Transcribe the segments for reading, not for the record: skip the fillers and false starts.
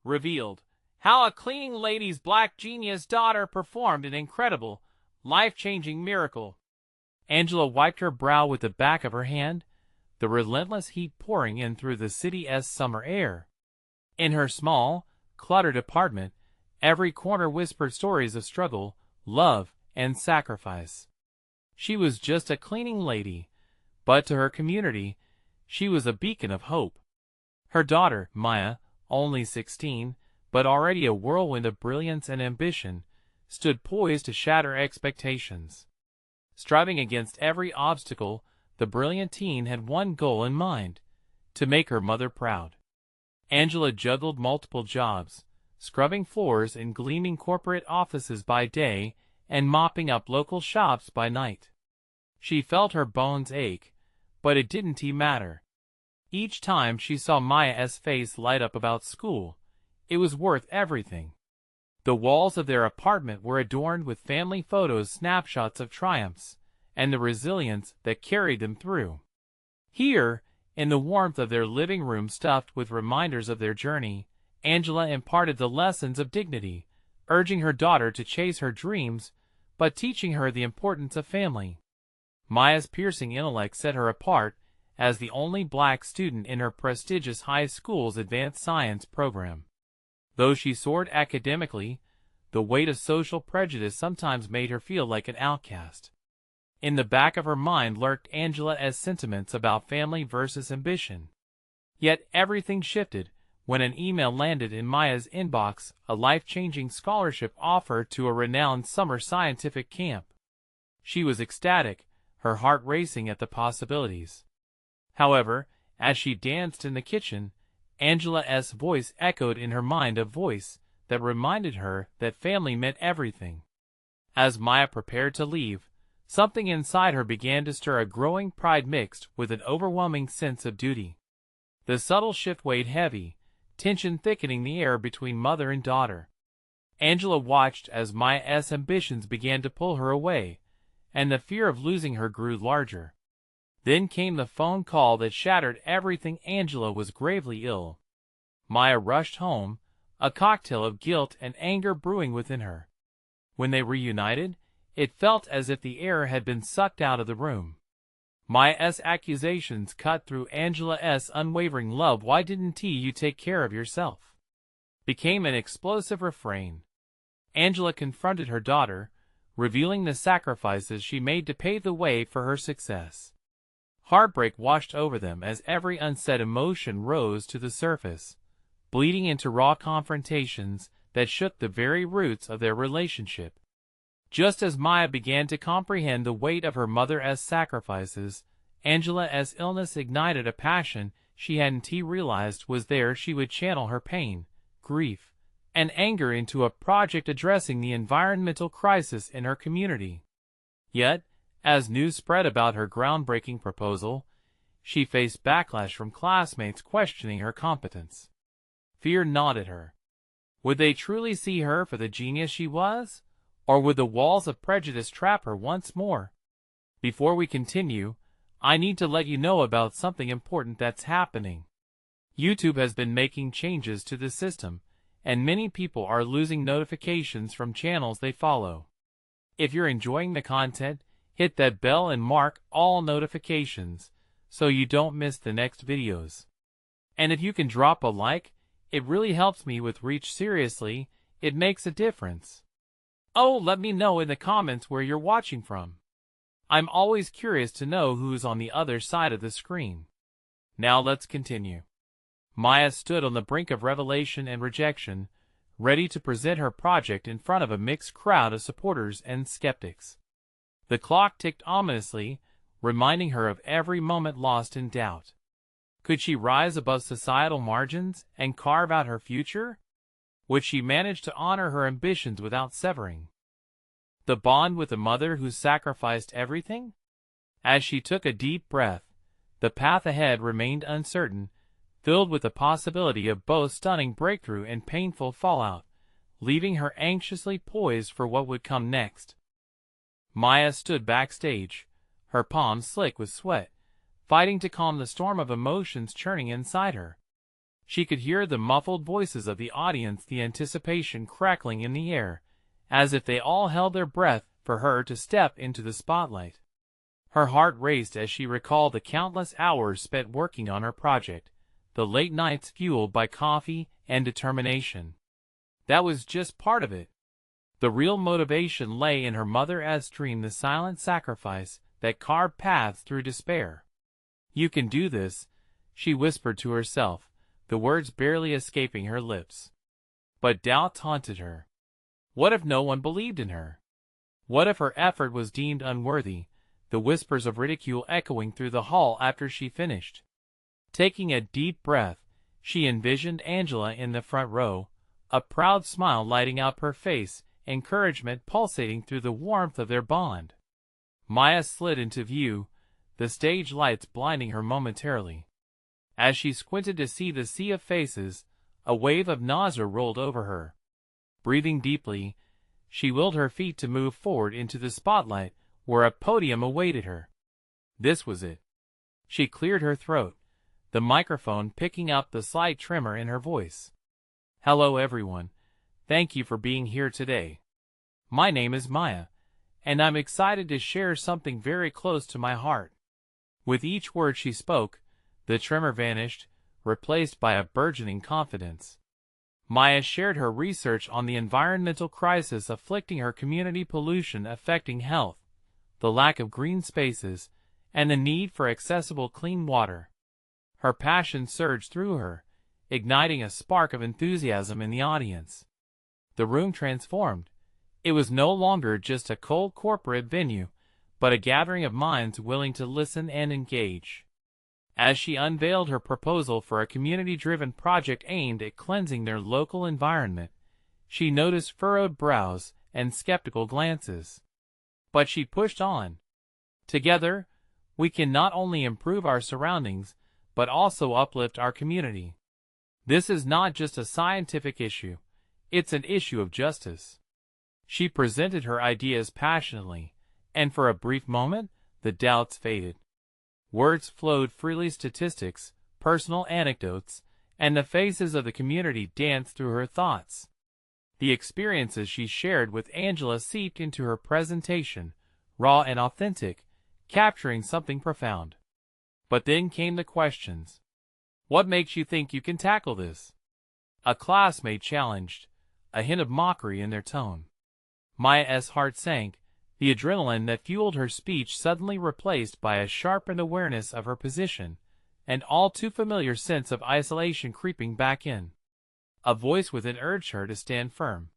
revealed how a cleaning lady's black genius daughter performed an incredible, life-changing miracle. Angela wiped her brow with the back of her hand, the relentless heat pouring in through the city's summer air. In her small, cluttered apartment, every corner whispered stories of struggle, love, and sacrifice. She was just a cleaning lady, but to her community, she was a beacon of hope. Her daughter, Maya, only 16, but already a whirlwind of brilliance and ambition, stood poised to shatter expectations. Striving against every obstacle, the brilliant teen had one goal in mind: to make her mother proud. Angela juggled multiple jobs, scrubbing floors in gleaming corporate offices by day and mopping up local shops by night. She felt her bones ache, but it didn't matter. Each time she saw Maya's face light up about school, it was worth everything. The walls of their apartment were adorned with family photos, snapshots of triumphs, and the resilience that carried them through. Here, in the warmth of their living room stuffed with reminders of their journey, Angela imparted the lessons of dignity, urging her daughter to chase her dreams, but teaching her the importance of family. Maya's piercing intellect set her apart as the only black student in her prestigious high school's advanced science program. Though she soared academically, the weight of social prejudice sometimes made her feel like an outcast. In the back of her mind lurked Angela's sentiments about family versus ambition. Yet everything shifted when an email landed in Maya's inbox, a life-changing scholarship offer to a renowned summer scientific camp. She was ecstatic, her heart racing at the possibilities. However, as she danced in the kitchen, Angela's voice echoed in her mind, a voice that reminded her that family meant everything. As Maya prepared to leave, something inside her began to stir, a growing pride mixed with an overwhelming sense of duty. The subtle shift weighed heavy, tension thickening the air between mother and daughter. Angela watched as Maya's ambitions began to pull her away, and the fear of losing her grew larger. Then came the phone call that shattered everything. Angela was gravely ill. Maya rushed home, a cocktail of guilt and anger brewing within her. When they reunited, it felt as if the air had been sucked out of the room. Maya's accusations cut through Angela's unwavering love. "Why didn't you take care of yourself?" became an explosive refrain. Angela confronted her daughter, revealing the sacrifices she made to pave the way for her success. Heartbreak washed over them as every unsaid emotion rose to the surface, bleeding into raw confrontations that shook the very roots of their relationship. Just as Maya began to comprehend the weight of her mother's sacrifices, Angela's illness ignited a passion she hadn't realized was there. She would channel her pain, grief, and anger into a project addressing the environmental crisis in her community. Yet, as news spread about her groundbreaking proposal, she faced backlash from classmates questioning her competence. Fear gnawed at her. Would they truly see her for the genius she was? Or would the walls of prejudice trap her once more? Before we continue, I need to let you know about something important that's happening. YouTube has been making changes to the system, and many people are losing notifications from channels they follow. If you're enjoying the content, hit that bell and mark all notifications so you don't miss the next videos. And if you can drop a like, it really helps me with reach. Seriously, it makes a difference. Oh, let me know in the comments where you're watching from. I'm always curious to know who's on the other side of the screen. Now let's continue. Maya stood on the brink of revelation and rejection, ready to present her project in front of a mixed crowd of supporters and skeptics. The clock ticked ominously, reminding her of every moment lost in doubt. Could she rise above societal margins and carve out her future? Would she manage to honor her ambitions without severing the bond with a mother who sacrificed everything? As she took a deep breath, the path ahead remained uncertain, filled with the possibility of both stunning breakthrough and painful fallout, leaving her anxiously poised for what would come next. Maya stood backstage, her palms slick with sweat, fighting to calm the storm of emotions churning inside her. She could hear the muffled voices of the audience, the anticipation crackling in the air, as if they all held their breath for her to step into the spotlight. Her heart raced as she recalled the countless hours spent working on her project, the late nights fueled by coffee and determination. That was just part of it. The real motivation lay in her mother's dream, the silent sacrifice that carved paths through despair. "You can do this," she whispered to herself, the words barely escaping her lips. But doubt taunted her. What if no one believed in her? What if her effort was deemed unworthy, the whispers of ridicule echoing through the hall after she finished? Taking a deep breath, she envisioned Angela in the front row, a proud smile lighting up her face, encouragement pulsating through the warmth of their bond. Maya slid into view, the stage lights blinding her momentarily. As she squinted to see the sea of faces, a wave of nausea rolled over her. Breathing deeply, she willed her feet to move forward into the spotlight, where a podium awaited her. This was it. She cleared her throat, the microphone picking up the slight tremor in her voice. "Hello everyone. Thank you for being here today. My name is Maya, and I'm excited to share something very close to my heart." With each word she spoke, the tremor vanished, replaced by a burgeoning confidence. Maya shared her research on the environmental crisis afflicting her community, pollution affecting health, the lack of green spaces, and the need for accessible clean water. Her passion surged through her, igniting a spark of enthusiasm in the audience. The room transformed. It was no longer just a cold corporate venue, but a gathering of minds willing to listen and engage. As she unveiled her proposal for a community-driven project aimed at cleansing their local environment, she noticed furrowed brows and skeptical glances. But she pushed on. "Together, we can not only improve our surroundings, but also uplift our community. This is not just a scientific issue, it's an issue of justice." She presented her ideas passionately, and for a brief moment, the doubts faded. Words flowed freely, statistics, personal anecdotes, and the faces of the community danced through her thoughts. The experiences she shared with Angela seeped into her presentation, raw and authentic, capturing something profound. But then came the questions. "What makes you think you can tackle this?" A classmate challenged, a hint of mockery in their tone. Maya's heart sank, the adrenaline that fueled her speech suddenly replaced by a sharpened awareness of her position, an all too familiar sense of isolation creeping back in. A voice within urged her to stand firm.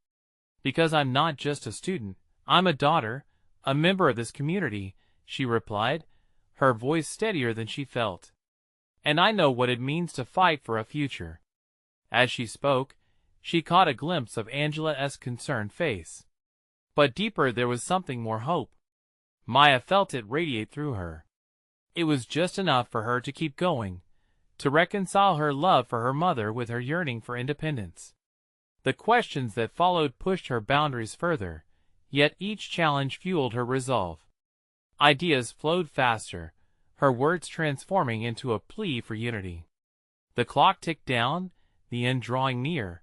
"Because I'm not just a student, I'm a daughter, a member of this community," she replied, her voice steadier than she felt. "And I know what it means to fight for a future." As she spoke, she caught a glimpse of Angela's concerned face. But deeper there was something more, hope. Maya felt it radiate through her. It was just enough for her to keep going, to reconcile her love for her mother with her yearning for independence. The questions that followed pushed her boundaries further, yet each challenge fueled her resolve. Ideas flowed faster, her words transforming into a plea for unity. The clock ticked down, the end drawing near,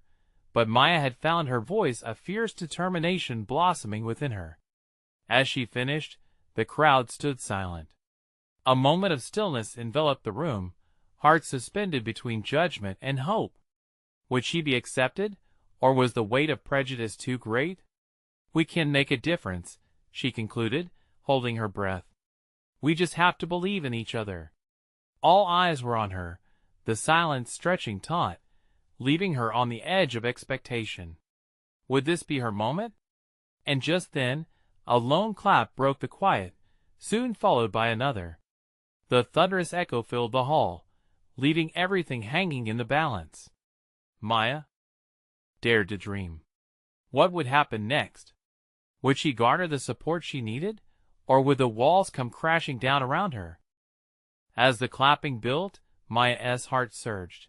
but Maya had found her voice, a fierce determination blossoming within her. As she finished, the crowd stood silent. A moment of stillness enveloped the room, hearts suspended between judgment and hope. Would she be accepted, or was the weight of prejudice too great? "We can make a difference," she concluded, holding her breath. "We just have to believe in each other." All eyes were on her, the silence stretching taut, leaving her on the edge of expectation. Would this be her moment? And just then, a lone clap broke the quiet, soon followed by another. The thunderous echo filled the hall, leaving everything hanging in the balance. Maya dared to dream. What would happen next? Would she garner the support she needed, or would the walls come crashing down around her? As the clapping built, Maya's heart surged.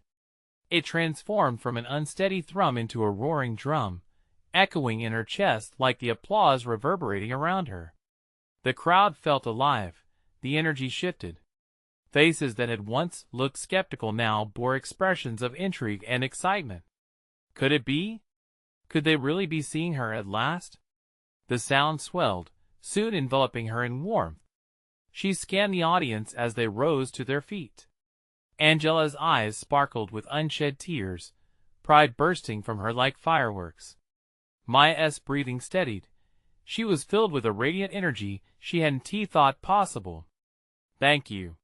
It transformed from an unsteady thrum into a roaring drum, echoing in her chest like the applause reverberating around her. The crowd felt alive, the energy shifted. Faces that had once looked skeptical now bore expressions of intrigue and excitement. Could it be? Could they really be seeing her at last? The sound swelled, soon enveloping her in warmth. She scanned the audience as they rose to their feet. Angela's eyes sparkled with unshed tears, pride bursting from her like fireworks. Maya's breathing steadied. She was filled with a radiant energy she hadn't thought possible. "Thank you.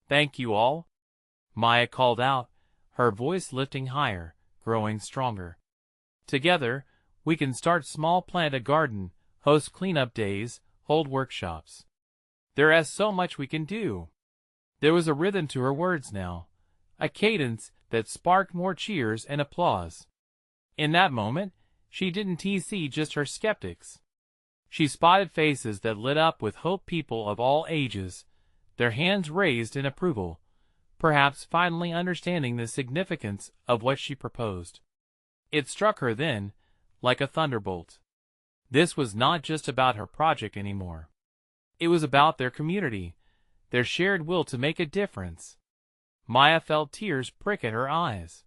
Thank you all," Maya called out, her voice lifting higher, growing stronger. "Together, we can start small, plant a garden, host cleanup days, hold workshops. There is so much we can do." There was a rhythm to her words now, a cadence that sparked more cheers and applause. In that moment, she didn't see just her skeptics. She spotted faces that lit up with hope, people of all ages, their hands raised in approval, perhaps finally understanding the significance of what she proposed. It struck her then, like a thunderbolt. This was not just about her project anymore. It was about their community, their shared will to make a difference. Maya felt tears prick at her eyes.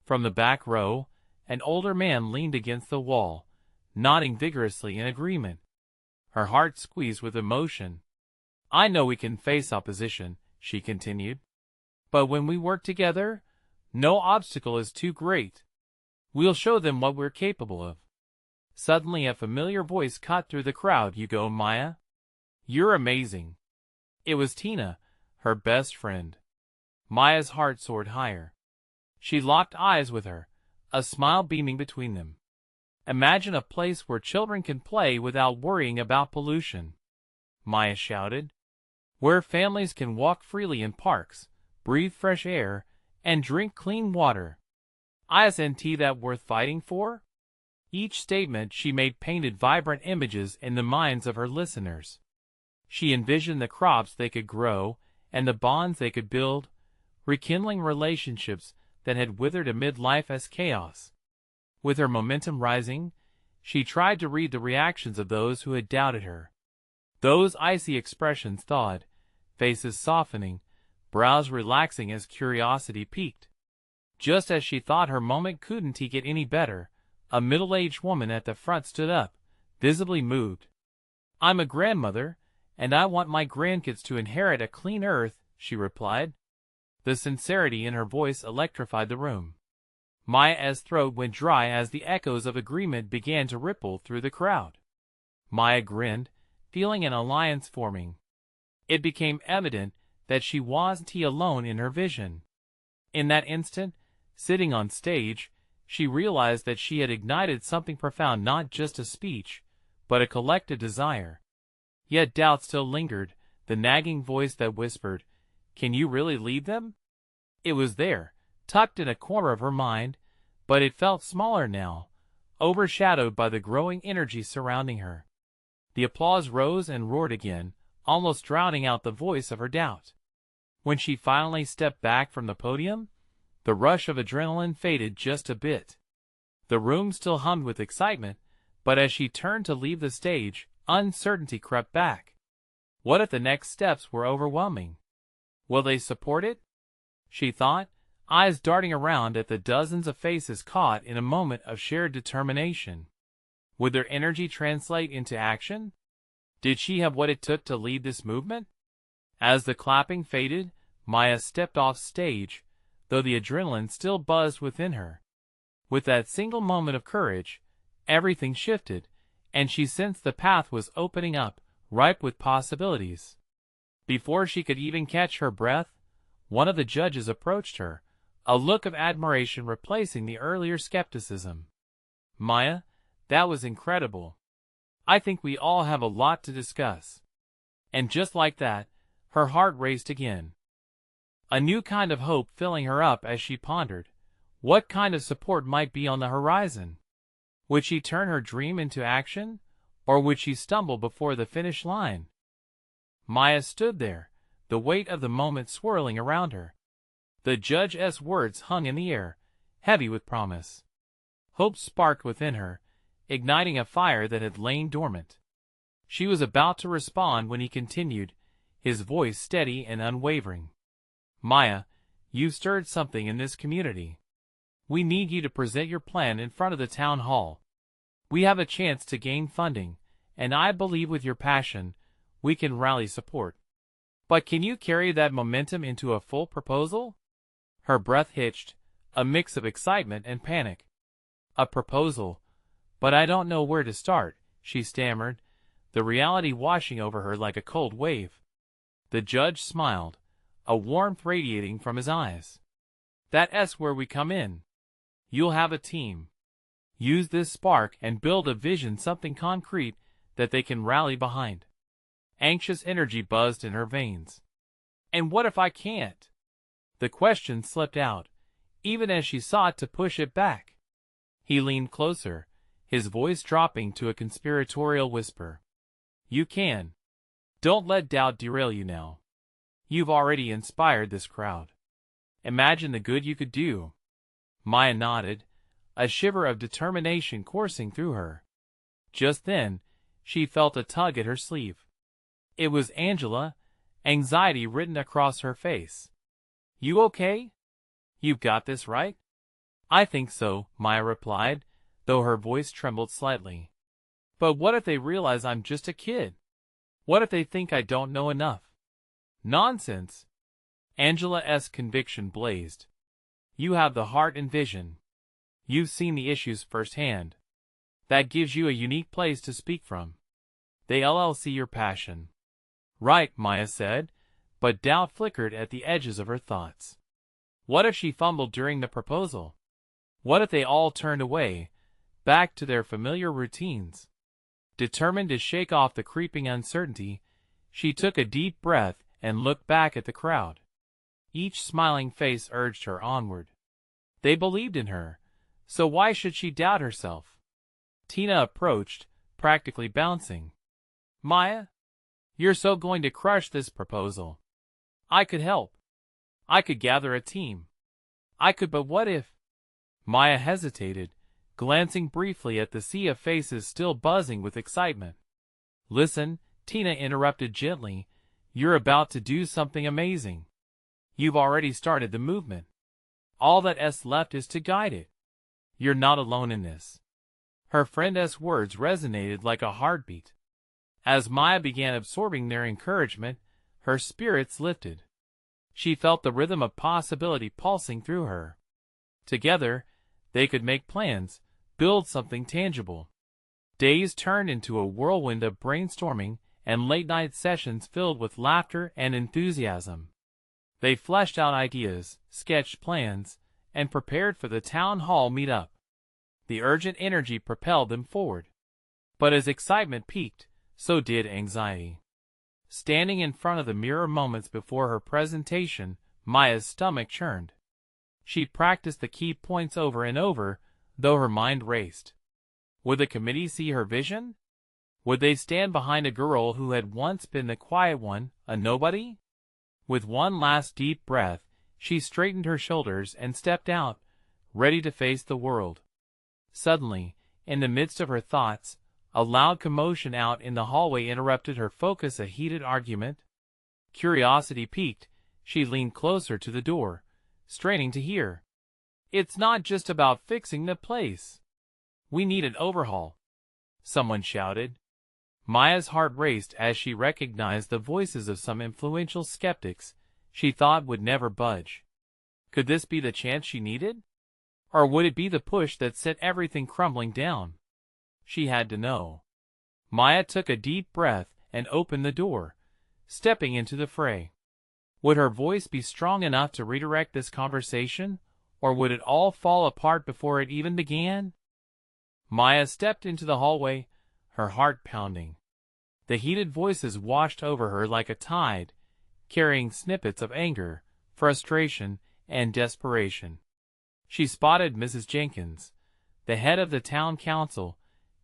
From the back row, an older man leaned against the wall, nodding vigorously in agreement. Her heart squeezed with emotion. "I know we can face opposition," she continued. "But when we work together, no obstacle is too great. We'll show them what we're capable of." Suddenly a familiar voice cut through the crowd. "You go, Maya. You're amazing." It was Tina, her best friend. Maya's heart soared higher. She locked eyes with her, a smile beaming between them. "Imagine a place where children can play without worrying about pollution," Maya shouted. "Where families can walk freely in parks, breathe fresh air, and drink clean water. Isn't that worth fighting for?" Each statement she made painted vibrant images in the minds of her listeners. She envisioned the crops they could grow and the bonds they could build, rekindling relationships that had withered amid life as chaos. With her momentum rising, she tried to read the reactions of those who had doubted her. Those icy expressions thawed, faces softening, brows relaxing as curiosity peaked. Just as she thought her moment couldn't get any better, a middle-aged woman at the front stood up, visibly moved. "I'm a grandmother, and I want my grandkids to inherit a clean earth," she replied. The sincerity in her voice electrified the room. Maya's throat went dry as the echoes of agreement began to ripple through the crowd. Maya grinned, feeling an alliance forming. It became evident that she wasn't alone in her vision. In that instant, sitting on stage, she realized that she had ignited something profound, not just a speech, but a collective desire. Yet doubt still lingered, the nagging voice that whispered, "Can you really lead them?" It was there, tucked in a corner of her mind, but it felt smaller now, overshadowed by the growing energy surrounding her. The applause rose and roared again, almost drowning out the voice of her doubt. When she finally stepped back from the podium, the rush of adrenaline faded just a bit. The room still hummed with excitement, but as she turned to leave the stage, uncertainty crept back. What if the next steps were overwhelming? Will they support it? She thought, eyes darting around at the dozens of faces caught in a moment of shared determination. Would their energy translate into action? Did she have what it took to lead this movement? As the clapping faded, Maya stepped off stage, though the adrenaline still buzzed within her. With that single moment of courage, everything shifted, and she sensed the path was opening up, ripe with possibilities. Before she could even catch her breath, one of the judges approached her, a look of admiration replacing the earlier skepticism. "Maya, that was incredible. I think we all have a lot to discuss." And just like that, her heart raced again. A new kind of hope filling her up as she pondered, what kind of support might be on the horizon? Would she turn her dream into action, or would she stumble before the finish line? Maya stood there, the weight of the moment swirling around her. The judge's words hung in the air, heavy with promise. Hope sparked within her, igniting a fire that had lain dormant. She was about to respond when he continued, his voice steady and unwavering. Maya, you've stirred something in this community. We need you to present your plan in front of the town hall. We have a chance to gain funding, and I believe with your passion, we can rally support. But can you carry that momentum into a full proposal? Her breath hitched, a mix of excitement and panic. A proposal? But I don't know where to start, she stammered, the reality washing over her like a cold wave. The judge smiled, a warmth radiating from his eyes. That's where we come in. You'll have a team. Use this spark and build a vision, something concrete that they can rally behind. Anxious energy buzzed in her veins. And what if I can't? The question slipped out, even as she sought to push it back. He leaned closer, his voice dropping to a conspiratorial whisper. You can. Don't let doubt derail you now. You've already inspired this crowd. Imagine the good you could do. Maya nodded, a shiver of determination coursing through her. Just then, she felt a tug at her sleeve. It was Angela, anxiety written across her face. You okay? You've got this, right? I think so, Maya replied, though her voice trembled slightly. But what if they realize I'm just a kid? What if they think I don't know enough? Nonsense. Angela's conviction blazed. You have the heart and vision. You've seen the issues firsthand. That gives you a unique place to speak from. They'll see your passion. Right, Maya said, but doubt flickered at the edges of her thoughts. What if she fumbled during the proposal? What if they all turned away, back to their familiar routines? Determined to shake off the creeping uncertainty, she took a deep breath and looked back at the crowd. Each smiling face urged her onward. They believed in her, so why should she doubt herself? Tina approached, practically bouncing. Maya, you're so going to crush this proposal. I could help. I could gather a team. But what if? Maya hesitated, glancing briefly at the sea of faces still buzzing with excitement. Listen, Tina interrupted gently, you're about to do something amazing. You've already started the movement. All that's left is to guide it. You're not alone in this. Her friend's words resonated like a heartbeat. As Maya began absorbing their encouragement, her spirits lifted. She felt the rhythm of possibility pulsing through her. Together, they could make plans, build something tangible. Days turned into a whirlwind of brainstorming and late-night sessions filled with laughter and enthusiasm. They fleshed out ideas, sketched plans, and prepared for the town hall meetup. The urgent energy propelled them forward. But as excitement peaked, so did anxiety. Standing in front of the mirror moments before her presentation, Maya's stomach churned. She practiced the key points over and over, though her mind raced. Would the committee see her vision? Would they stand behind a girl who had once been the quiet one, a nobody? With one last deep breath, she straightened her shoulders and stepped out, ready to face the world. Suddenly, in the midst of her thoughts, a loud commotion out in the hallway interrupted her focus, a heated argument. Curiosity piqued, she leaned closer to the door, straining to hear. It's not just about fixing the place. We need an overhaul, someone shouted. Maya's heart raced as she recognized the voices of some influential skeptics she thought would never budge. Could this be the chance she needed? Or would it be the push that sent everything crumbling down? She had to know. Maya took a deep breath and opened the door, stepping into the fray. Would her voice be strong enough to redirect this conversation, or would it all fall apart before it even began? Maya stepped into the hallway, her heart pounding. The heated voices washed over her like a tide, carrying snippets of anger, frustration, and desperation. She spotted Mrs. Jenkins, the head of the town council,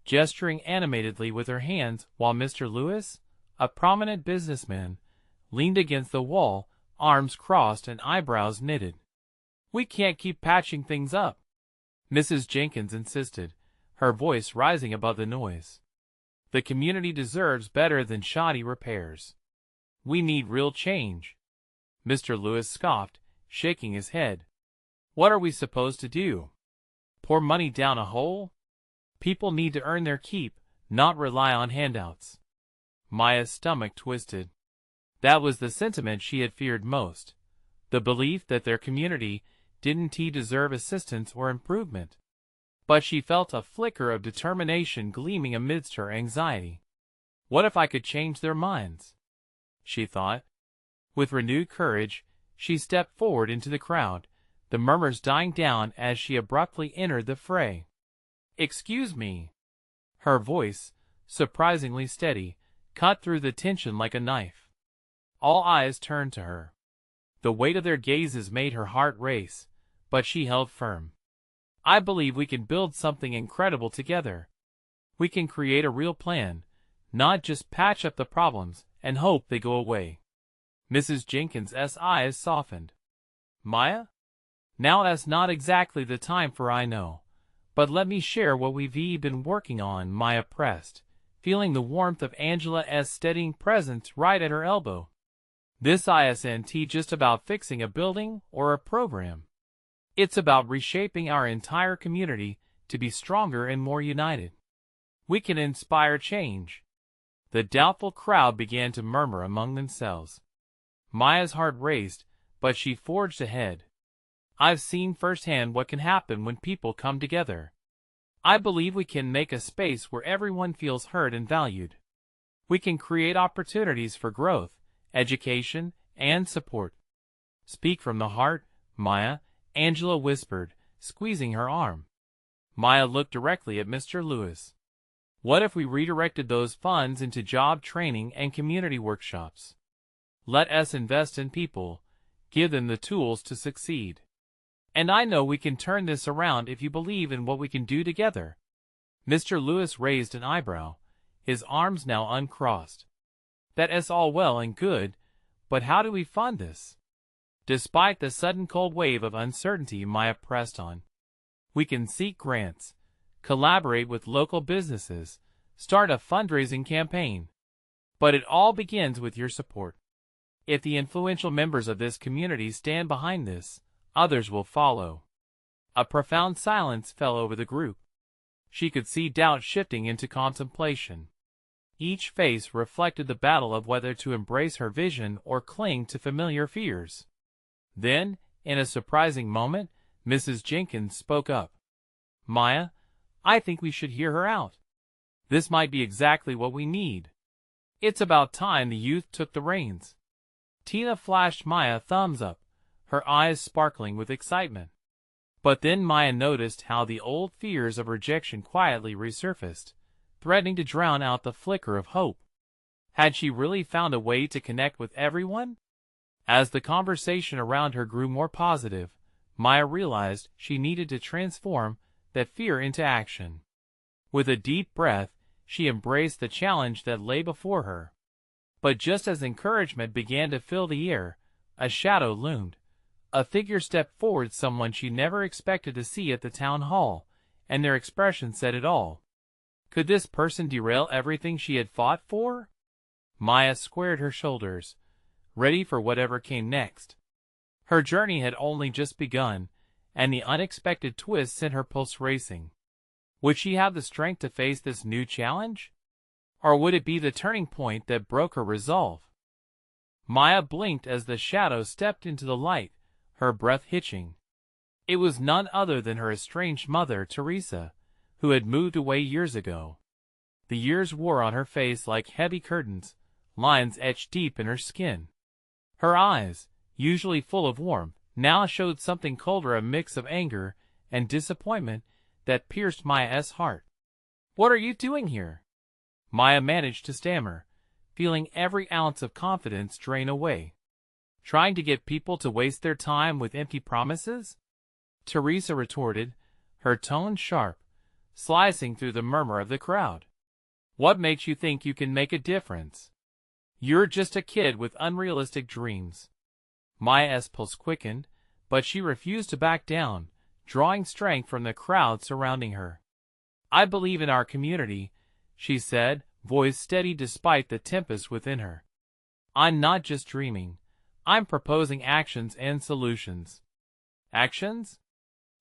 gesturing animatedly with her hands while Mr. Lewis, a prominent businessman, leaned against the wall, arms crossed and eyebrows knitted. We can't keep patching things up, Mrs. Jenkins insisted, her voice rising above the noise. The community deserves better than shoddy repairs. We need real change. Mr. Lewis scoffed, shaking his head. What are we supposed to do? Pour money down a hole? People need to earn their keep, not rely on handouts. Maya's stomach twisted. That was the sentiment she had feared most. The belief that their community didn't deserve assistance or improvement. But she felt a flicker of determination gleaming amidst her anxiety. What if I could change their minds? She thought. With renewed courage, she stepped forward into the crowd, the murmurs dying down as she abruptly entered the fray. Excuse me. Her voice, surprisingly steady, cut through the tension like a knife. All eyes turned to her. The weight of their gazes made her heart race, but she held firm. I believe we can build something incredible together. We can create a real plan, not just patch up the problems and hope they go away. Mrs. Jenkins's eyes softened. Maya? Now that's not exactly the time for I know. But let me share what we've been working on, Maya pressed, feeling the warmth of Angela's steadying presence right at her elbow. This isn't just about fixing a building or a program. It's about reshaping our entire community to be stronger and more united. We can inspire change. The doubtful crowd began to murmur among themselves. Maya's heart raced, but she forged ahead. I've seen firsthand what can happen when people come together. I believe we can make a space where everyone feels heard and valued. We can create opportunities for growth, education, and support. Speak from the heart, Maya, Angela whispered, squeezing her arm. Maya looked directly at Mr. Lewis. What if we redirected those funds into job training and community workshops? Let us invest in people, give them the tools to succeed. And I know we can turn this around if you believe in what we can do together. Mr. Lewis raised an eyebrow, his arms now uncrossed. That is all well and good, but how do we fund this? Despite the sudden cold wave of uncertainty Maya pressed on. We can seek grants, collaborate with local businesses, start a fundraising campaign. But it all begins with your support. If the influential members of this community stand behind this, others will follow. A profound silence fell over the group. She could see doubt shifting into contemplation. Each face reflected the battle of whether to embrace her vision or cling to familiar fears. Then, in a surprising moment, Mrs. Jenkins spoke up. Maya, I think we should hear her out. This might be exactly what we need. It's about time the youth took the reins. Tina flashed Maya a thumbs up, her eyes sparkling with excitement. But then Maya noticed how the old fears of rejection quietly resurfaced, threatening to drown out the flicker of hope. Had she really found a way to connect with everyone? As the conversation around her grew more positive, Maya realized she needed to transform that fear into action. With a deep breath, she embraced the challenge that lay before her. But just as encouragement began to fill the air, a shadow loomed. A figure stepped forward, someone she never expected to see at the town hall, and their expression said it all. Could this person derail everything she had fought for? Maya squared her shoulders, ready for whatever came next. Her journey had only just begun, and the unexpected twist sent her pulse racing. Would she have the strength to face this new challenge? Or would it be the turning point that broke her resolve? Maya blinked as the shadow stepped into the light, her breath hitching. It was none other than her estranged mother, Teresa, who had moved away years ago. The years wore on her face like heavy curtains, lines etched deep in her skin. Her eyes, usually full of warmth, now showed something colder, a mix of anger and disappointment that pierced Maya's heart. "What are you doing here?" Maya managed to stammer, feeling every ounce of confidence drain away. "Trying to get people to waste their time with empty promises?" Teresa retorted, her tone sharp, slicing through the murmur of the crowd. "What makes you think you can make a difference? You're just a kid with unrealistic dreams." Maya's pulse quickened, but she refused to back down, drawing strength from the crowd surrounding her. "I believe in our community," she said, voice steady despite the tempest within her. "I'm not just dreaming. I'm proposing actions and solutions. Actions?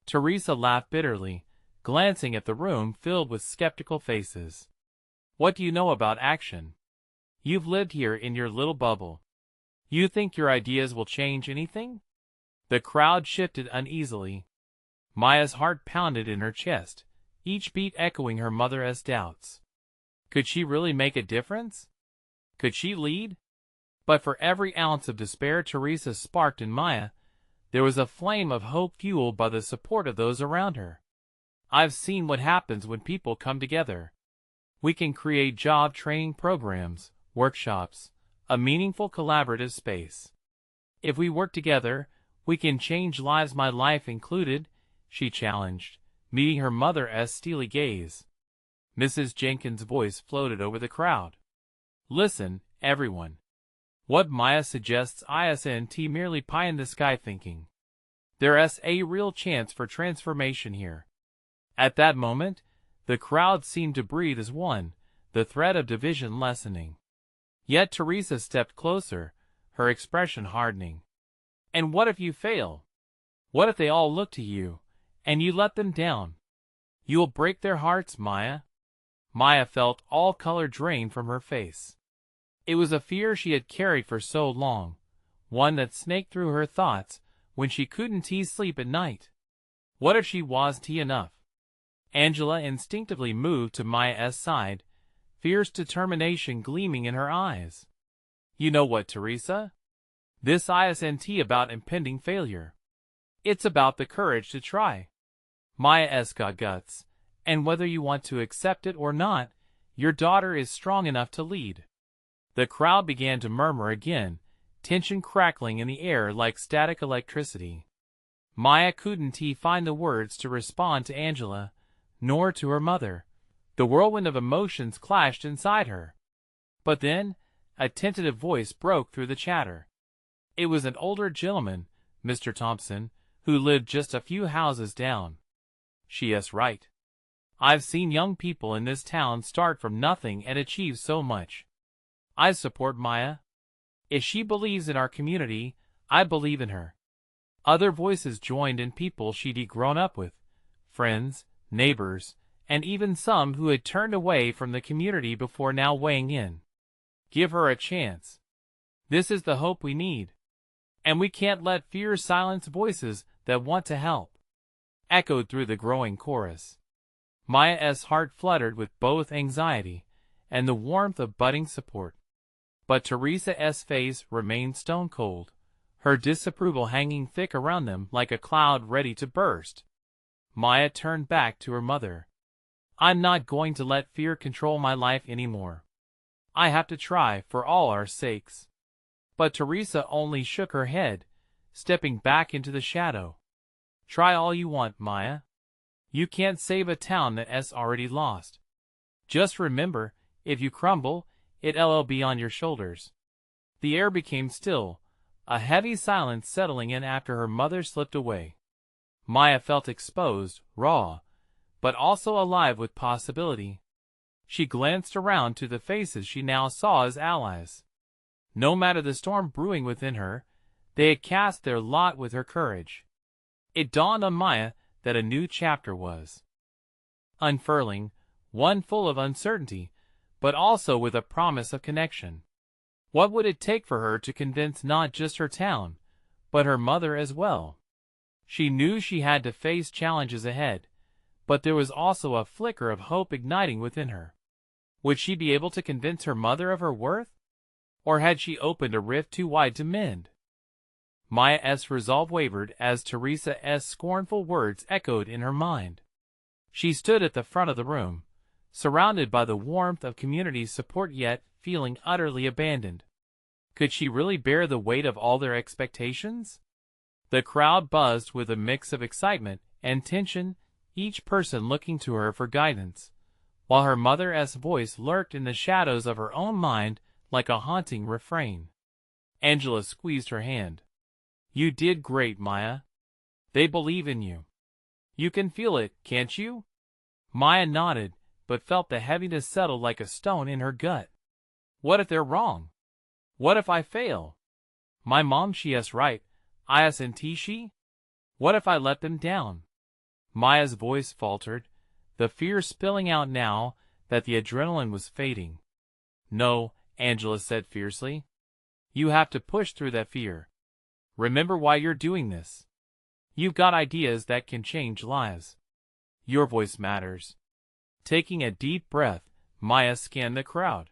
Teresa laughed bitterly, glancing at the room filled with skeptical faces. What do you know about action? You've lived here in your little bubble. You think your ideas will change anything? The crowd shifted uneasily. Maya's heart pounded in her chest, each beat echoing her mother's doubts. Could she really make a difference? Could she lead? But for every ounce of despair Teresa sparked in Maya, there was a flame of hope fueled by the support of those around her. I've seen what happens when people come together. We can create job training programs, workshops, a meaningful collaborative space. If we work together, we can change lives, my life included, she challenged, meeting her mother's steely gaze. Mrs. Jenkins' voice floated over the crowd. Listen, everyone. What Maya suggests isn't merely pie-in-the-sky thinking. There's a real chance for transformation here. At that moment, the crowd seemed to breathe as one, the threat of division lessening. Yet Teresa stepped closer, her expression hardening. And what if you fail? What if they all look to you, and you let them down? You'll break their hearts, Maya. Maya felt all color drain from her face. It was a fear she had carried for so long, one that snaked through her thoughts when she couldn't sleep at night. What if she wasn't enough? Angela instinctively moved to Maya's side, fierce determination gleaming in her eyes. You know what, Teresa? This isn't about impending failure. It's about the courage to try. Maya's got guts, and whether you want to accept it or not, your daughter is strong enough to lead. The crowd began to murmur again, tension crackling in the air like static electricity. Maya couldn't find the words to respond to Angela, nor to her mother. The whirlwind of emotions clashed inside her. But then, a tentative voice broke through the chatter. It was an older gentleman, Mr. Thompson, who lived just a few houses down. She's right. I've seen young people in this town start from nothing and achieve so much. I support Maya. If she believes in our community, I believe in her. Other voices joined in, people she'd grown up with, friends, neighbors, and even some who had turned away from the community before now weighing in. Give her a chance. This is the hope we need. And we can't let fear silence voices that want to help. Echoed through the growing chorus. Maya's heart fluttered with both anxiety and the warmth of budding support. But Teresa's face remained stone cold, her disapproval hanging thick around them like a cloud ready to burst. Maya turned back to her mother. I'm not going to let fear control my life anymore. I have to try for all our sakes. But Teresa only shook her head, stepping back into the shadow. Try all you want, Maya. You can't save a town that's already lost. Just remember, if you crumble, it'll be on your shoulders. The air became still, a heavy silence settling in after her mother slipped away. Maya felt exposed, raw, but also alive with possibility. She glanced around to the faces she now saw as allies. No matter the storm brewing within her, they had cast their lot with her courage. It dawned on Maya that a new chapter was unfurling, one full of uncertainty, but also with a promise of connection. What would it take for her to convince not just her town, but her mother as well? She knew she had to face challenges ahead, but there was also a flicker of hope igniting within her. Would she be able to convince her mother of her worth? Or had she opened a rift too wide to mend? Maya's resolve wavered as Teresa's scornful words echoed in her mind. She stood at the front of the room, surrounded by the warmth of community support yet feeling utterly abandoned. Could she really bear the weight of all their expectations? The crowd buzzed with a mix of excitement and tension, each person looking to her for guidance, while her mother's voice lurked in the shadows of her own mind like a haunting refrain. Angela squeezed her hand. You did great, Maya. They believe in you. You can feel it, can't you? Maya nodded, but felt the heaviness settle like a stone in her gut. What if they're wrong? What if I fail? My mom, she is right. Isn't she? What if I let them down? Maya's voice faltered, the fear spilling out now that the adrenaline was fading. No, Angela said fiercely. You have to push through that fear. Remember why you're doing this. You've got ideas that can change lives. Your voice matters. Taking a deep breath, Maya scanned the crowd.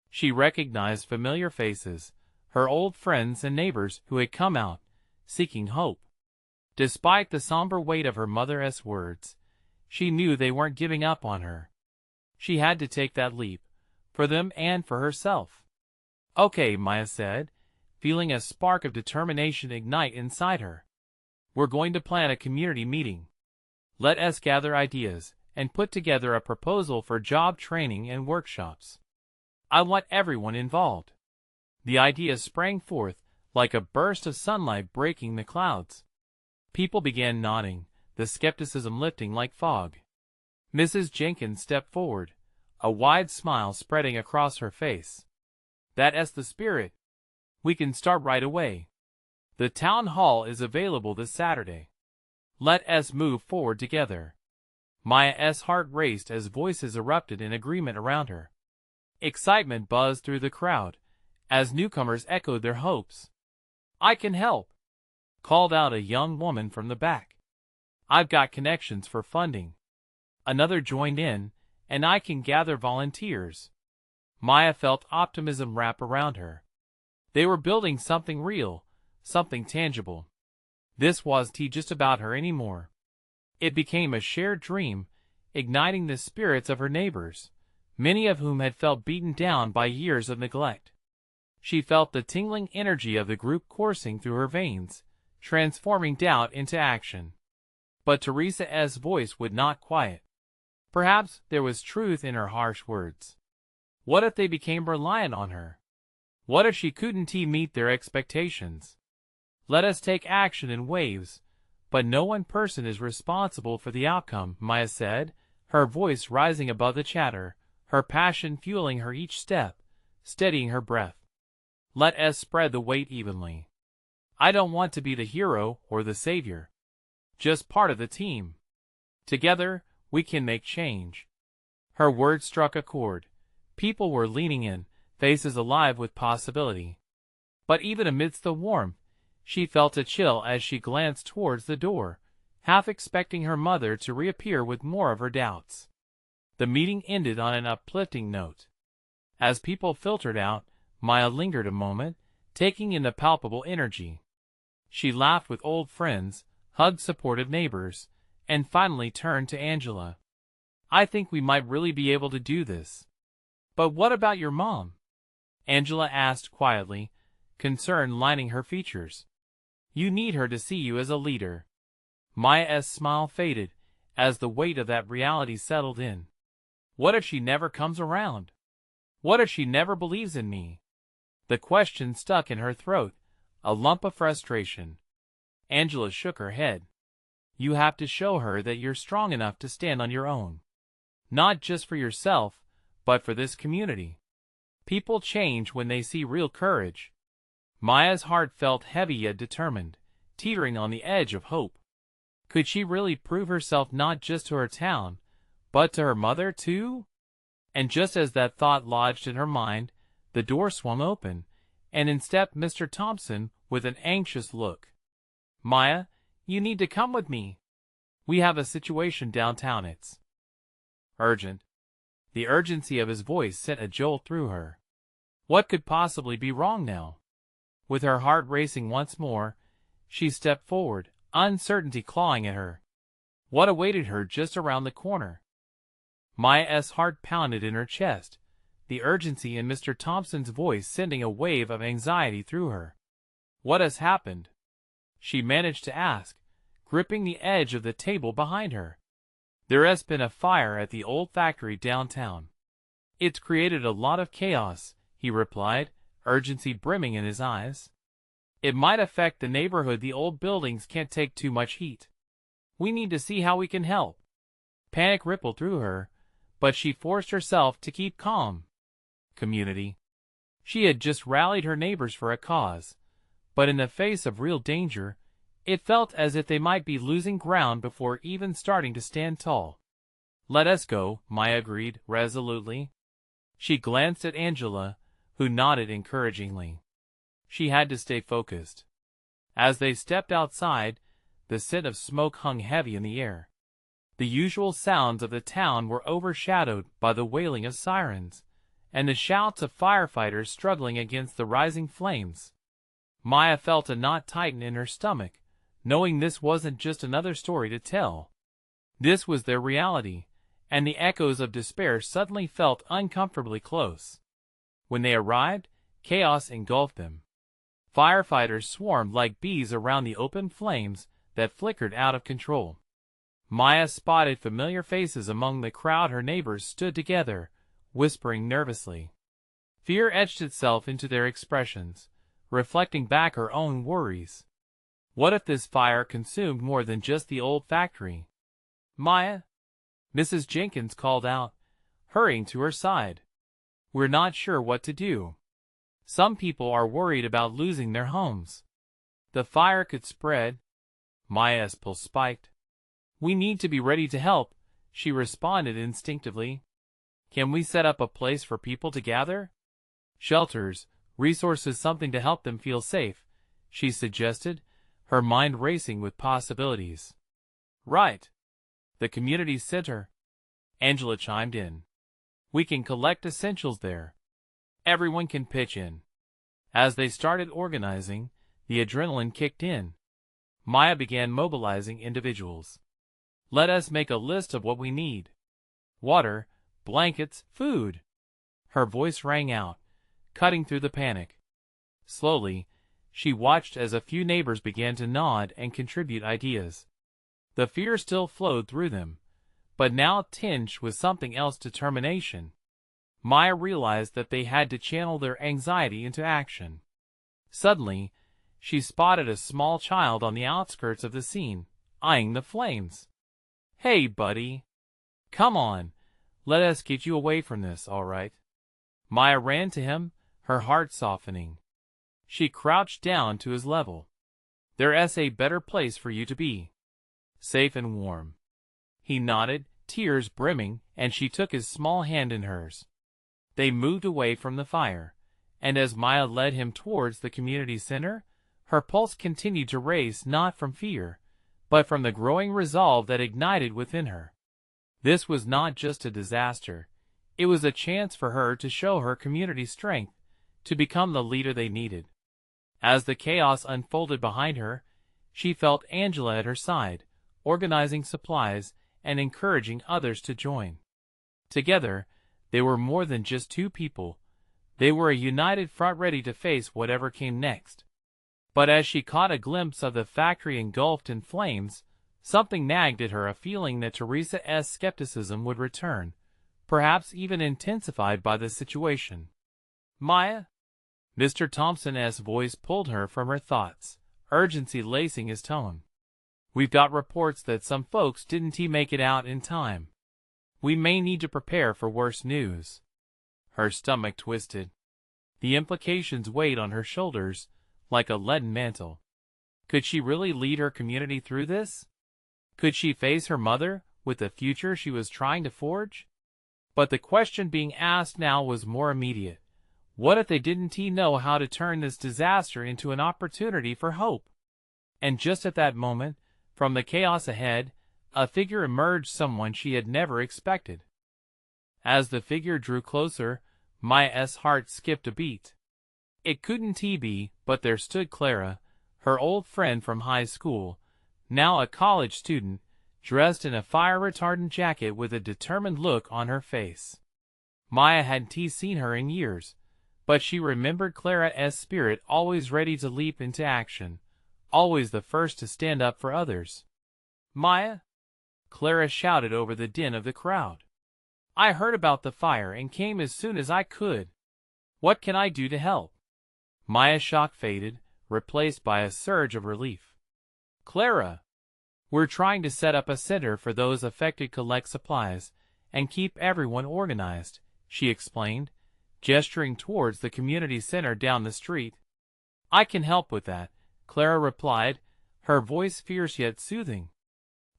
She recognized familiar faces, her old friends and neighbors who had come out, seeking hope. Despite the somber weight of her mother's words, she knew they weren't giving up on her. She had to take that leap, for them and for herself. Okay, Maya said, feeling a spark of determination ignite inside her. We're going to plan a community meeting. Let us gather ideas and put together a proposal for job training and workshops. I want everyone involved. The idea sprang forth like a burst of sunlight breaking the clouds. People began nodding, the skepticism lifting like fog. Mrs. Jenkins stepped forward, a wide smile spreading across her face. That's the spirit. We can start right away. The town hall is available this Saturday. Let us move forward together. Maya's heart raced as voices erupted in agreement around her. Excitement buzzed through the crowd as newcomers echoed their hopes. I can help, called out a young woman from the back. I've got connections for funding. Another joined in, and I can gather volunteers. Maya felt optimism wrap around her. They were building something real, something tangible. This wasn't just about her anymore. It became a shared dream, igniting the spirits of her neighbors, many of whom had felt beaten down by years of neglect. She felt the tingling energy of the group coursing through her veins, transforming doubt into action. But Teresa's voice would not quiet. Perhaps there was truth in her harsh words. What if they became reliant on her? What if she couldn't meet their expectations? Let us take action in waves, but no one person is responsible for the outcome, Maya said, her voice rising above the chatter, her passion fueling her each step, steadying her breath. Let us spread the weight evenly. I don't want to be the hero or the savior. Just part of the team. Together, we can make change. Her words struck a chord. People were leaning in, faces alive with possibility. But even amidst the warmth, she felt a chill as she glanced towards the door, half expecting her mother to reappear with more of her doubts. The meeting ended on an uplifting note. As people filtered out, Maya lingered a moment, taking in the palpable energy. She laughed with old friends, hugged supportive neighbors, and finally turned to Angela. I think we might really be able to do this. But what about your mom? Angela asked quietly, concern lining her features. You need her to see you as a leader. Maya's smile faded as the weight of that reality settled in. What if she never comes around? What if she never believes in me? The question stuck in her throat, a lump of frustration. Angela shook her head. You have to show her that you're strong enough to stand on your own. Not just for yourself, but for this community. People change when they see real courage. Maya's heart felt heavy yet determined, teetering on the edge of hope. Could she really prove herself not just to her town, but to her mother too? And just as that thought lodged in her mind, the door swung open, and in stepped Mr. Thompson with an anxious look. Maya, you need to come with me. We have a situation downtown. It's urgent. The urgency of his voice sent a jolt through her. What could possibly be wrong now? With her heart racing once more, she stepped forward, uncertainty clawing at her. What awaited her just around the corner? Maya's heart pounded in her chest, the urgency in Mr. Thompson's voice sending a wave of anxiety through her. What has happened? She managed to ask, gripping the edge of the table behind her. There has been a fire at the old factory downtown. It's created a lot of chaos, he replied, urgency brimming in his eyes. It might affect the neighborhood. The old buildings can't take too much heat. We need to see how we can help. Panic rippled through her, but she forced herself to keep calm. Community. She had just rallied her neighbors for a cause, but in the face of real danger, it felt as if they might be losing ground before even starting to stand tall. "Let us go," Maya agreed resolutely. She glanced at Angela, who nodded encouragingly. She had to stay focused. As they stepped outside, the scent of smoke hung heavy in the air. The usual sounds of the town were overshadowed by the wailing of sirens and the shouts of firefighters struggling against the rising flames. Maya felt a knot tighten in her stomach, knowing this wasn't just another story to tell. This was their reality, and the echoes of despair suddenly felt uncomfortably close. When they arrived, chaos engulfed them. Firefighters swarmed like bees around the open flames that flickered out of control. Maya spotted familiar faces among the crowd. Her neighbors stood together, whispering nervously. Fear etched itself into their expressions, reflecting back her own worries. What if this fire consumed more than just the old factory? "Maya," Mrs. Jenkins called out, hurrying to her side. "We're not sure what to do. Some people are worried about losing their homes. The fire could spread." Maya's pulse spiked. "We need to be ready to help," she responded instinctively. "Can we set up a place for people to gather? Shelters, resources, something to help them feel safe," she suggested, her mind racing with possibilities. "Right. The community center," Angela chimed in. "We can collect essentials there. Everyone can pitch in." As they started organizing, the adrenaline kicked in. Maya began mobilizing individuals. "Let us make a list of what we need. Water, blankets, food." Her voice rang out, cutting through the panic. Slowly, she watched as a few neighbors began to nod and contribute ideas. The fear still flowed through them, but now tinged with something else: determination. Maya realized that they had to channel their anxiety into action. Suddenly, she spotted a small child on the outskirts of the scene, eyeing the flames. "Hey, buddy. Come on. Let us get you away from this, all right?" Maya ran to him, her heart softening. She crouched down to his level. "There's a better place for you to be. Safe and warm." He nodded, tears brimming, and she took his small hand in hers. They moved away from the fire, and as Maya led him towards the community center, her pulse continued to race, not from fear, but from the growing resolve that ignited within her. This was not just a disaster. It was a chance for her to show her community strength, to become the leader they needed. As the chaos unfolded behind her, she felt Angela at her side, organizing supplies and encouraging others to join. Together, they were more than just two people. They were a united front ready to face whatever came next. But as she caught a glimpse of the factory engulfed in flames, something nagged at her, a feeling that Teresa's skepticism would return, perhaps even intensified by the situation. "Maya?" Mr. Thompson's voice pulled her from her thoughts, urgency lacing his tone. "We've got reports that some folks didn't make it out in time. We may need to prepare for worse news." Her stomach twisted. The implications weighed on her shoulders like a leaden mantle. Could she really lead her community through this? Could she face her mother with the future she was trying to forge? But the question being asked now was more immediate. What if they didn't know how to turn this disaster into an opportunity for hope? And just at that moment, from the chaos ahead, a figure emerged, someone she had never expected. As the figure drew closer, Maya's heart skipped a beat. It couldn't be, but there stood Clara, her old friend from high school, now a college student, dressed in a fire-retardant jacket with a determined look on her face. Maya hadn't seen her in years, but she remembered Clara's spirit, always ready to leap into action, always the first to stand up for others. "Maya?" Clara shouted over the din of the crowd. "I heard about the fire and came as soon as I could. What can I do to help?" Maya's shock faded, replaced by a surge of relief. "Clara, we're trying to set up a center for those affected, collect supplies, and keep everyone organized," she explained, gesturing towards the community center down the street. I can help with that, Clara replied, her voice fierce yet soothing.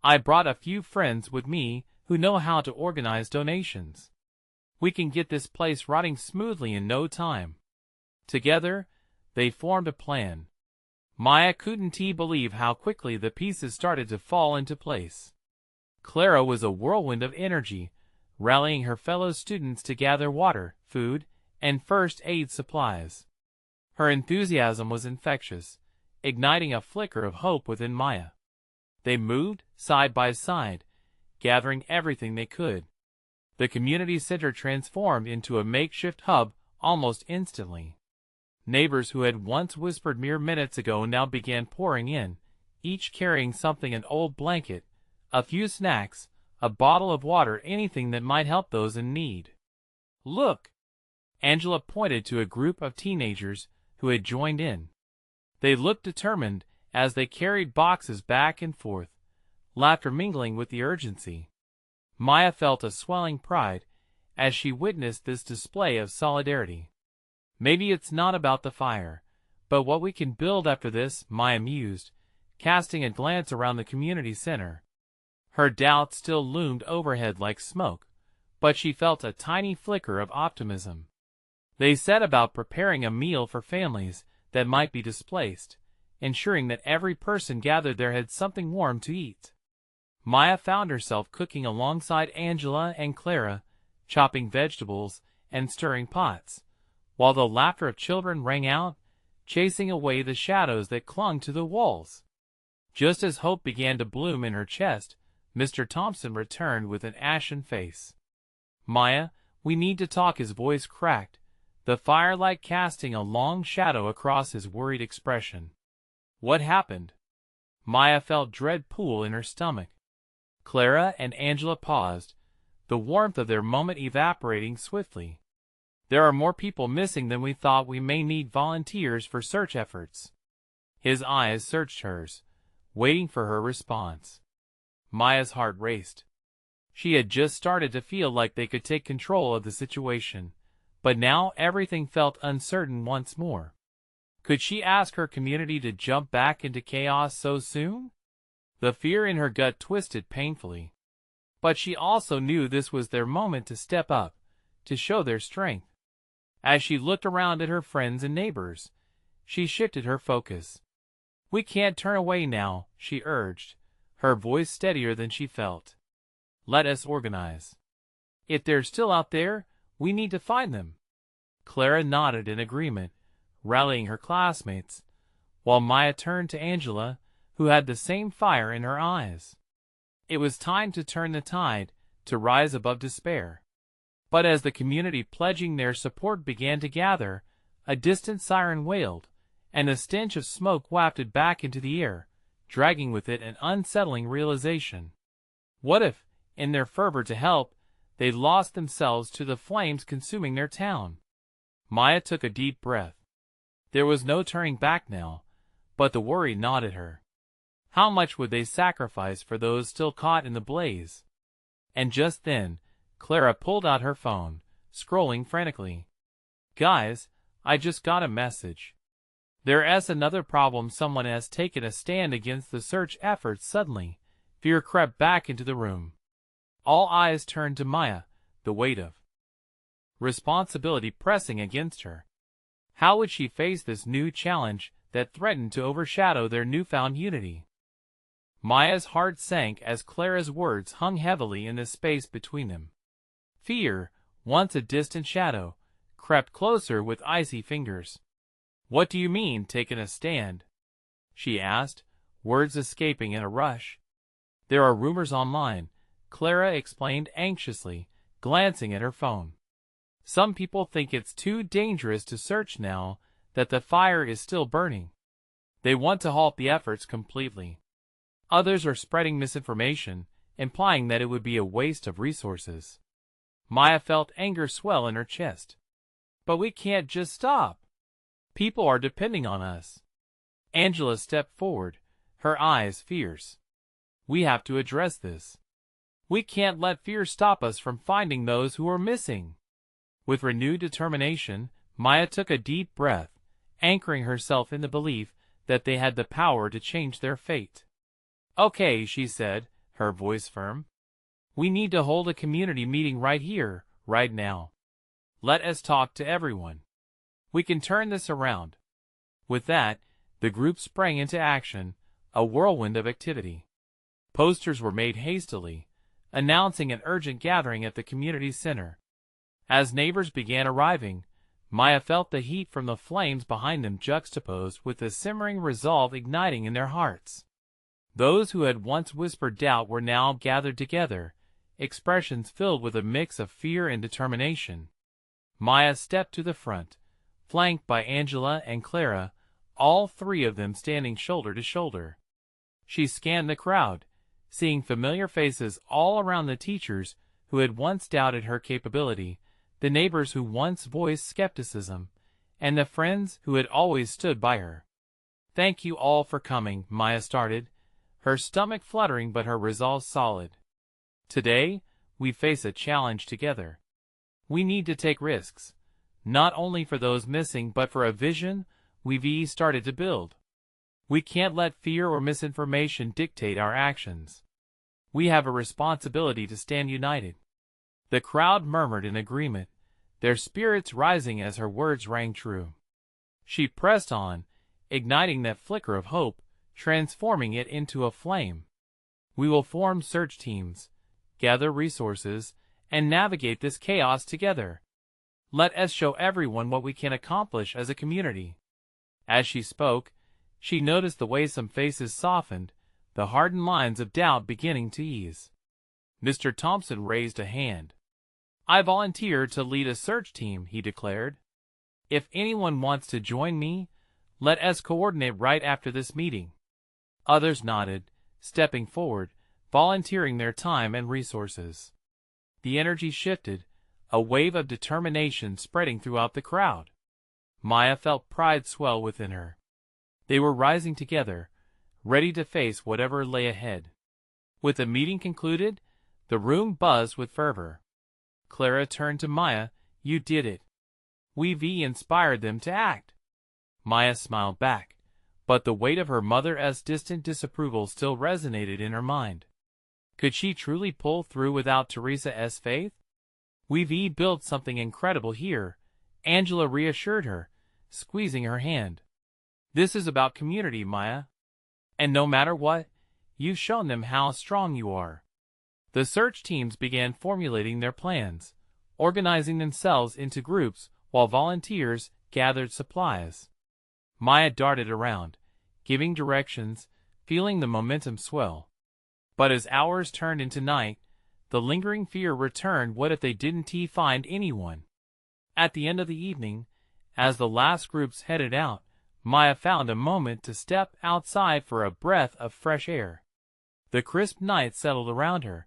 I brought a few friends with me who know how to organize donations. We can get this place running smoothly in no time. Together, they formed a plan. Maya couldn't believe how quickly the pieces started to fall into place. Clara was a whirlwind of energy, rallying her fellow students to gather water, food, and first aid supplies. Her enthusiasm was infectious, igniting a flicker of hope within Maya. They moved side by side, gathering everything they could. The community center transformed into a makeshift hub almost instantly. Neighbors who had once whispered mere minutes ago now began pouring in, each carrying something: an old blanket, a few snacks, a bottle of water, anything that might help those in need. Look! Angela pointed to a group of teenagers who had joined in. They looked determined as they carried boxes back and forth, laughter mingling with the urgency. Maya felt a swelling pride as she witnessed this display of solidarity. Maybe it's not about the fire, but what we can build after this, Maya mused, casting a glance around the community center. Her doubts still loomed overhead like smoke, but she felt a tiny flicker of optimism. They set about preparing a meal for families that might be displaced, ensuring that every person gathered there had something warm to eat. Maya found herself cooking alongside Angela and Clara, chopping vegetables and stirring pots, while the laughter of children rang out, chasing away the shadows that clung to the walls. Just as hope began to bloom in her chest, Mr. Thompson returned with an ashen face. "Maya, we need to talk," his voice cracked, the firelight casting a long shadow across his worried expression. "What happened?" Maya felt dread pool in her stomach. Clara and Angela paused, the warmth of their moment evaporating swiftly. "There are more people missing than we thought. We may need volunteers for search efforts." His eyes searched hers, waiting for her response. Maya's heart raced. She had just started to feel like they could take control of the situation, but now everything felt uncertain once more. Could she ask her community to jump back into chaos so soon? The fear in her gut twisted painfully. But she also knew this was their moment to step up, to show their strength. As she looked around at her friends and neighbors, she shifted her focus. "We can't turn away now," she urged, her voice steadier than she felt. "Let us organize. If they're still out there, we need to find them." Clara nodded in agreement, rallying her classmates, while Maya turned to Angela, who had the same fire in her eyes. It was time to turn the tide, to rise above despair. But as the community pledging their support began to gather, a distant siren wailed, and a stench of smoke wafted back into the air, dragging with it an unsettling realization. What if, in their fervor to help, they lost themselves to the flames consuming their town? Maya took a deep breath. There was no turning back now, but the worry gnawed at her. How much would they sacrifice for those still caught in the blaze? And just then, Clara pulled out her phone, scrolling frantically. "Guys, I just got a message. There's another problem. Someone has taken a stand against the search efforts." Suddenly, fear crept back into the room. All eyes turned to Maya, the weight of responsibility pressing against her. How would she face this new challenge that threatened to overshadow their newfound unity? Maya's heart sank as Clara's words hung heavily in the space between them. Fear, once a distant shadow, crept closer with icy fingers. "What do you mean, taking a stand?" she asked, words escaping in a rush. "There are rumors online," Clara explained anxiously, glancing at her phone. "Some people think it's too dangerous to search now that the fire is still burning. They want to halt the efforts completely. Others are spreading misinformation, implying that it would be a waste of resources." Maya felt anger swell in her chest. "But we can't just stop. People are depending on us." Angela stepped forward, her eyes fierce. "We have to address this. We can't let fear stop us from finding those who are missing." With renewed determination, Maya took a deep breath, anchoring herself in the belief that they had the power to change their fate. "Okay," she said, her voice firm. "We need to hold a community meeting right here, right now. Let us talk to everyone. We can turn this around." With that, the group sprang into action, a whirlwind of activity. Posters were made hastily, announcing an urgent gathering at the community center. As neighbors began arriving, Maya felt the heat from the flames behind them juxtaposed with the simmering resolve igniting in their hearts. Those who had once whispered doubt were now gathered together, expressions filled with a mix of fear and determination. Maya stepped to the front, flanked by Angela and Clara, all three of them standing shoulder to shoulder. She scanned the crowd, seeing familiar faces all around, the teachers who had once doubted her capability, the neighbors who once voiced skepticism, and the friends who had always stood by her. "Thank you all for coming," Maya started, her stomach fluttering but her resolve solid. "Today, we face a challenge together. We need to take risks, not only for those missing but for a vision we've started to build. We can't let fear or misinformation dictate our actions. We have a responsibility to stand united." The crowd murmured in agreement, their spirits rising as her words rang true. She pressed on, igniting that flicker of hope, transforming it into a flame. "We will form search teams, gather resources, and navigate this chaos together. Let us show everyone what we can accomplish as a community." As she spoke, she noticed the way some faces softened, the hardened lines of doubt beginning to ease. Mr. Thompson raised a hand. "I volunteer to lead a search team," he declared. "If anyone wants to join me, let us coordinate right after this meeting." Others nodded, stepping forward, volunteering their time and resources. The energy shifted, a wave of determination spreading throughout the crowd. Maya felt pride swell within her. They were rising together, ready to face whatever lay ahead. With the meeting concluded, the room buzzed with fervor. Clara turned to Maya. "You did it. We've inspired them to act." Maya smiled back, but the weight of her mother's distant disapproval still resonated in her mind. Could she truly pull through without Teresa's faith? "We've built something incredible here," Angela reassured her, squeezing her hand. "This is about community, Maya. And no matter what, you've shown them how strong you are." The search teams began formulating their plans, organizing themselves into groups while volunteers gathered supplies. Maya darted around, giving directions, feeling the momentum swell. But as hours turned into night, the lingering fear returned. What if they didn't find anyone? At the end of the evening, as the last groups headed out, Maya found a moment to step outside for a breath of fresh air. The crisp night settled around her,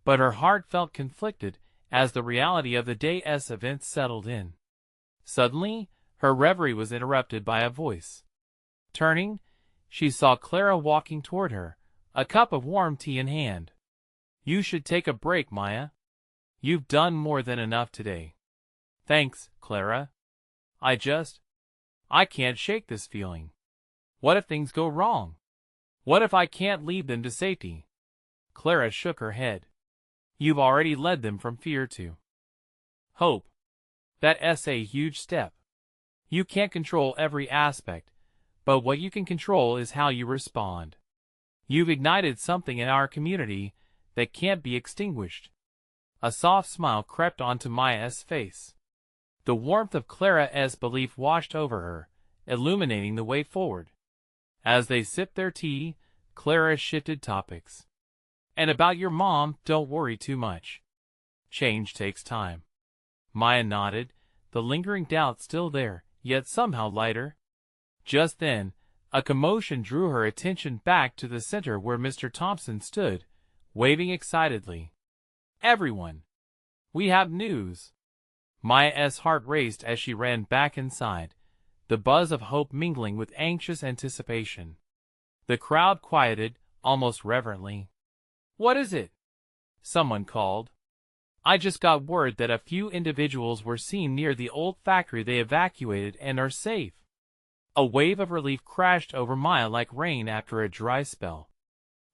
but her heart felt conflicted as the reality of the day's events settled in. Suddenly, her reverie was interrupted by a voice. Turning, she saw Clara walking toward her, a cup of warm tea in hand. "You should take a break, Maya. You've done more than enough today." "Thanks, Clara. I can't shake this feeling. What if things go wrong? What if I can't lead them to safety?" Clara shook her head. "You've already led them from fear to hope. That's a huge step. You can't control every aspect, but what you can control is how you respond. You've ignited something in our community that can't be extinguished." A soft smile crept onto Maya's face. The warmth of Clara's belief washed over her, illuminating the way forward. As they sipped their tea, Clara shifted topics. "And about your mom, don't worry too much. Change takes time." Maya nodded, the lingering doubt still there, yet somehow lighter. Just then, a commotion drew her attention back to the center where Mr. Thompson stood, waving excitedly. "Everyone! We have news!" Maya's heart raced as she ran back inside, the buzz of hope mingling with anxious anticipation. The crowd quieted, almost reverently. "What is it?" someone called. "I just got word that a few individuals were seen near the old factory. They evacuated and are safe." A wave of relief crashed over Maya like rain after a dry spell.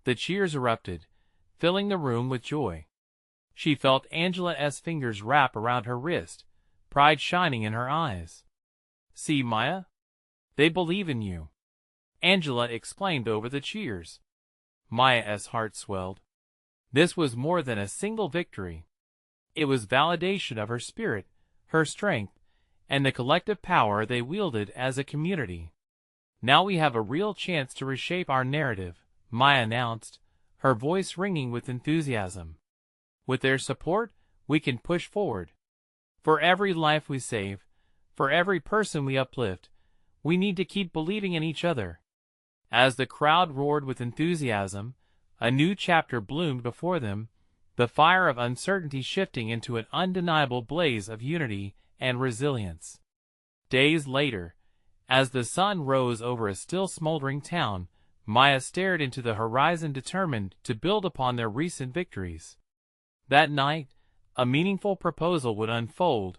The cheers erupted, filling the room with joy. She felt Angela's fingers wrap around her wrist, pride shining in her eyes. "See, Maya? They believe in you," Angela exclaimed over the cheers. Maya's heart swelled. This was more than a single victory. It was validation of her spirit, her strength, and the collective power they wielded as a community. "Now we have a real chance to reshape our narrative," Maya announced, her voice ringing with enthusiasm. "With their support, we can push forward. For every life we save, for every person we uplift, we need to keep believing in each other." As the crowd roared with enthusiasm, a new chapter bloomed before them, the fire of uncertainty shifting into an undeniable blaze of unity and resilience. Days later, as the sun rose over a still smoldering town, Maya stared into the horizon determined to build upon their recent victories. That night, a meaningful proposal would unfold,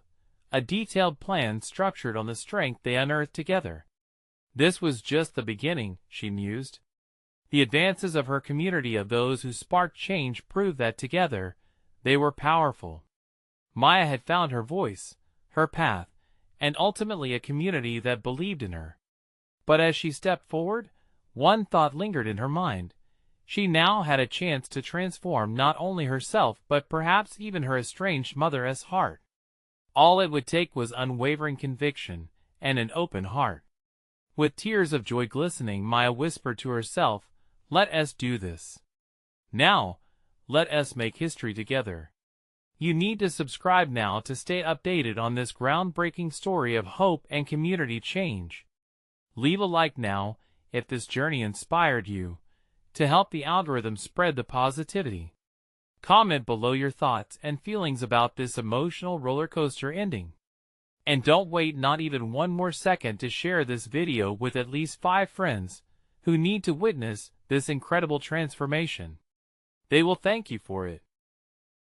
a detailed plan structured on the strength they unearthed together. This was just the beginning, she mused. The advances of her community of those who sparked change proved that together, they were powerful. Maya had found her voice, her path, and ultimately a community that believed in her. But as she stepped forward, one thought lingered in her mind. She now had a chance to transform not only herself but perhaps even her estranged mother's heart. All it would take was unwavering conviction and an open heart. With tears of joy glistening, Maya whispered to herself, "Let us do this. Now, let us make history together." You need to subscribe now to stay updated on this groundbreaking story of hope and community change. Leave a like now if this journey inspired you, to help the algorithm spread the positivity. Comment below your thoughts and feelings about this emotional roller coaster ending. And don't wait not even one more second to share this video with at least 5 friends who need to witness this incredible transformation. They will thank you for it.